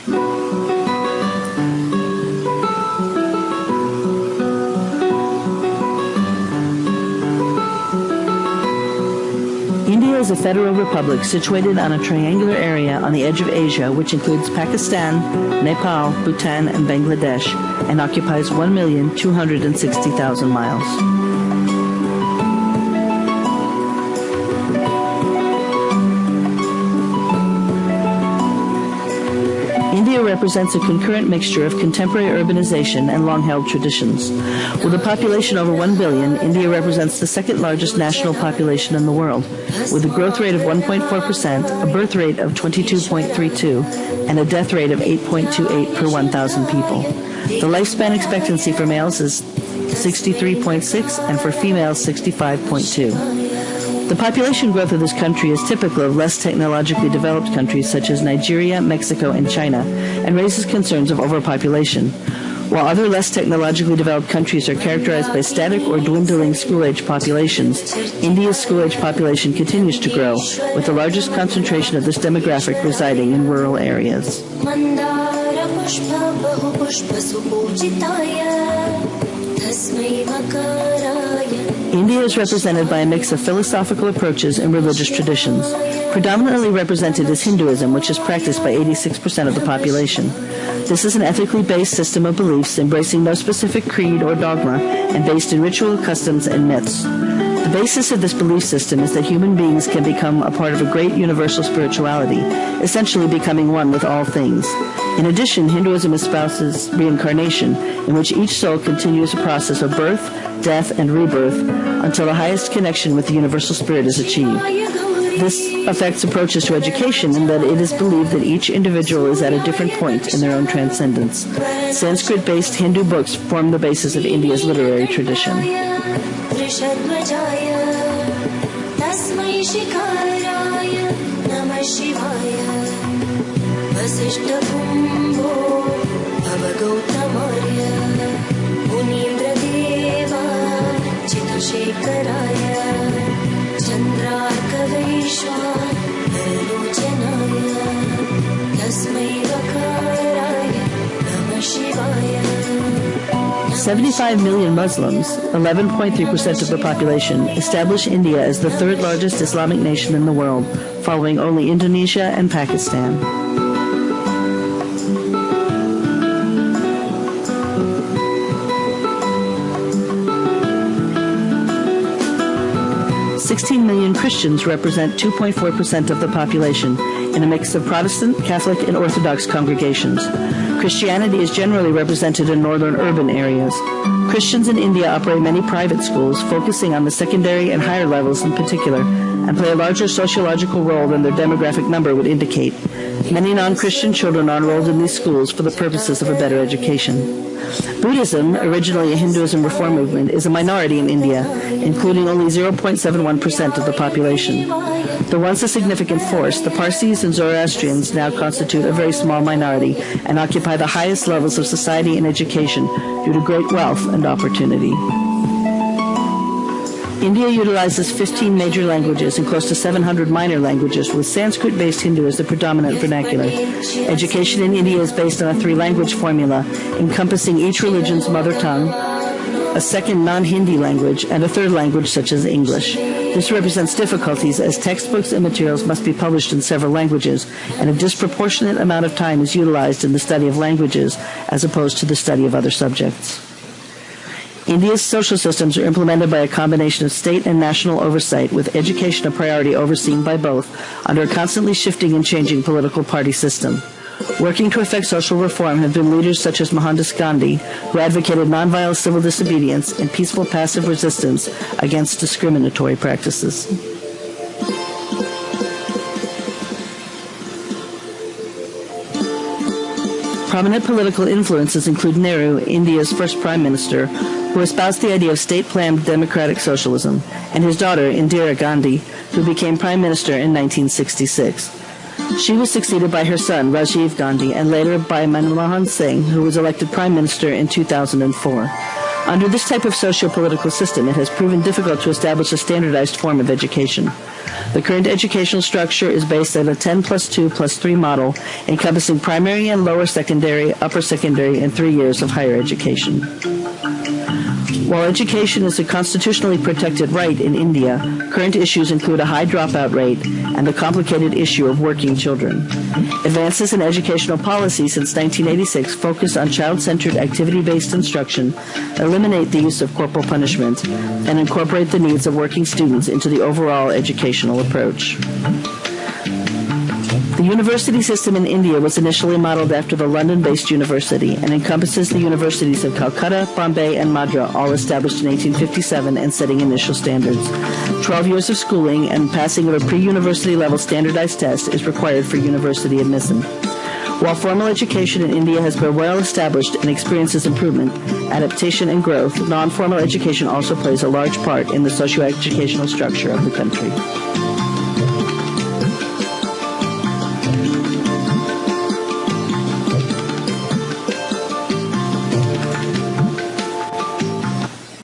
India is a federal republic situated on a triangular area on the edge of Asia, which includes Pakistan, Nepal, Bhutan, and Bangladesh, and occupies 1,260,000 miles. India represents a concurrent mixture of contemporary urbanization and long-held traditions. With a population over 1 billion, India represents the second largest national population in the world, with a growth rate of 1.4%, a birth rate of 22.32, and a death rate of 8.28 per 1,000 people. The lifespan expectancy for males is 63.6 and for females 65.2. The population growth of this country is typical of less technologically developed countries such as Nigeria, Mexico, and China, and raises concerns of overpopulation. While other less technologically developed countries are characterized by static or dwindling school-age populations, India's school-age population continues to grow, with the largest concentration of this demographic residing in rural areas. India is represented by a mix of philosophical approaches and religious traditions. Predominantly represented is Hinduism, which is practiced by 86% of the population. This is an ethically based system of beliefs embracing no specific creed or dogma and based in ritual, customs, and myths. The basis of this belief system is that human beings can become a part of a great universal spirituality, essentially becoming one with all things. In addition, Hinduism espouses reincarnation, in which each soul continues a process of birth, death, and rebirth until the highest connection with the universal spirit is achieved. This affects approaches to education in that it is believed that each individual is at a different point in their own transcendence. Sanskrit-based Hindu books form the basis of India's literary tradition. Shivaya. 75 million Muslims, 11.3% of the population, establish India as the third largest Islamic nation in the world, following only Indonesia and Pakistan. $16 million Christians represent 2.4% of the population in a mix of Protestant, Catholic, and Orthodox congregations. Christianity is generally represented in northern urban areas. Christians in India operate many private schools, focusing on the secondary and higher levels in particular, and play a larger sociological role than their demographic number would indicate. Many non-Christian children are enrolled in these schools for the purposes of a better education. Buddhism, originally a Hinduism reform movement, is a minority in India, including only 0.71% of the population. Though once a significant force, the Parsis and Zoroastrians now constitute a very small minority and occupy the highest levels of society and education due to great wealth and opportunity. India utilizes 15 major languages and close to 700 minor languages, with Sanskrit-based Hindu as the predominant vernacular. Education in India is based on a three-language formula, encompassing each religion's mother tongue, a second non-Hindi language, and a third language such as English. This represents difficulties as textbooks and materials must be published in several languages, and a disproportionate amount of time is utilized in the study of languages as opposed to the study of other subjects. India's social systems are implemented by a combination of state and national oversight, with education a priority overseen by both under a constantly shifting and changing political party system. Working to effect social reform have been leaders such as Mohandas Gandhi, who advocated nonviolent civil disobedience and peaceful passive resistance against discriminatory practices. Prominent political influences include Nehru, India's first prime minister, who espoused the idea of state-planned democratic socialism, and his daughter, Indira Gandhi, who became prime minister in 1966. She was succeeded by her son, Rajiv Gandhi, and later by Manmohan Singh, who was elected prime minister in 2004. Under this type of socio-political system, it has proven difficult to establish a standardized form of education. The current educational structure is based on a 10+2+3 model encompassing primary and lower secondary, upper secondary, and 3 years of higher education. While education is a constitutionally protected right in India, current issues include a high dropout rate and the complicated issue of working children. Advances in educational policy since 1986 focus on child-centered activity-based instruction, eliminate the use of corporal punishment, and incorporate the needs of working students into the overall educational approach. The university system in India was initially modeled after the London-based university and encompasses the universities of Calcutta, Bombay, and Madras, all established in 1857 and setting initial standards. 12 years of schooling and passing of a pre-university level standardized test is required for university admission. While formal education in India has been well established and experiences improvement, adaptation, and growth, non-formal education also plays a large part in the socio-educational structure of the country.